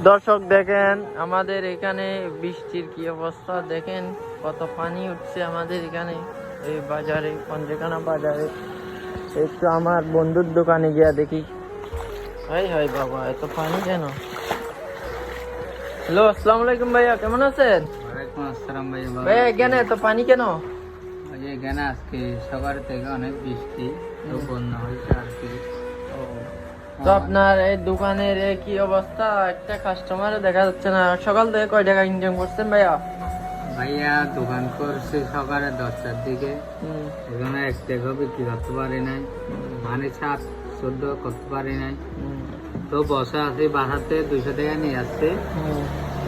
দর্শক দেখেন আমাদের এখানে বৃষ্টির কি অবস্থা, দেখেন কত পানি উঠছে আমাদের এখানে এই বাজারে, পঞ্চকানা বাজারে। একটু আমার বন্ধুর দোকানে গিয়া দেখি। হাই হাই বাবা, এত পানি কেন? হ্যালো, আসসালামু আলাইকুম ভাইয়া, কেমন আছেন? ওয়ালাইকুম আসসালাম ভাইয়া। ভাইয়া এখানে এত পানি কেন? এখানে আজকে সকাল থেকে অনেক বৃষ্টি, তো বন্যা হয়েছে আর কি। তো আপনার এই দোকানের কি অবস্থা? একটা কাস্টমারও দেখা যাচ্ছে না। সকাল থেকে কয় টাকা ইনকাম করছেন ভাইয়া? ভাইয়া দোকান করছে সকালে 10টার দিকে, এখানে 1 টাকাও বিক্রি করতে পারি নাই, মানে 7-14 করতে পারি নাই। তো বসে আছে বাসাতে 200 টাকা নিয়ে আসছে,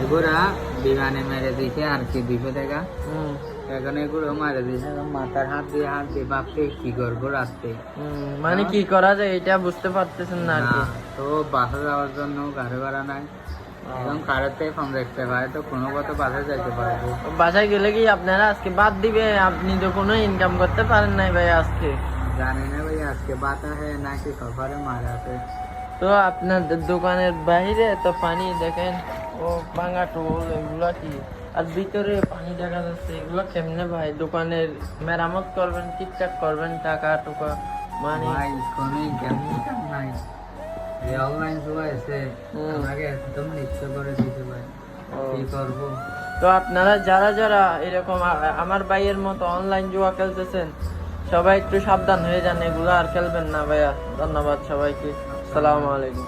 এগুলা বিমানে মেরে দিছে আর কি 200 টাকা। এখন এগুলো মারে দিয়েছে, মাথার হাত দিয়ে ভাবছে কি করবো রাত্রে। মানে কি করা যায় এটা বুঝতে পারতেছেন না আর কি। তো বাসা যাওয়ার জন্য গাড়ি ভাড়া নাই, এখন কারেতে ফোন দেখতে পারে, তো কোনো কথা বাসায় যাইতে পারবো। বাসায় গেলে কি আপনারা আজকে বাদ দিবে? আপনি তো কোনো ইনকাম করতে পারেন নাই ভাই আজকে। জানি না ভাই আজকে বাতা হয় নাকি সফরে মারা আছে। তো আপনাদের দোকানের বাইরে তো পানি দেখেন, ও ভাঙা টোল এগুলা কি, আর ভিতরে পানি দেখা যাচ্ছে, এগুলো কেমনে ভাই? দোকানের মেরামত করবেন, ঠিকঠাক করবেন, টাকা টুকা মানে ভাই কোনো ইনকাম নাই, এই অনলাইন জুয়া এসে আমাকে একদম নিশ্চয় করে দিতে ভাই, কি করবো? তো আপনারা যারা যারা এরকম আমার ভাইয়ের মতো অনলাইন জুয়া খেলতেছেন, সবাই একটু সাবধান হয়ে যান, এগুলো আর খেলবেন না ভাইয়া। ধন্যবাদ সবাইকে, আসসালামু আলাইকুম।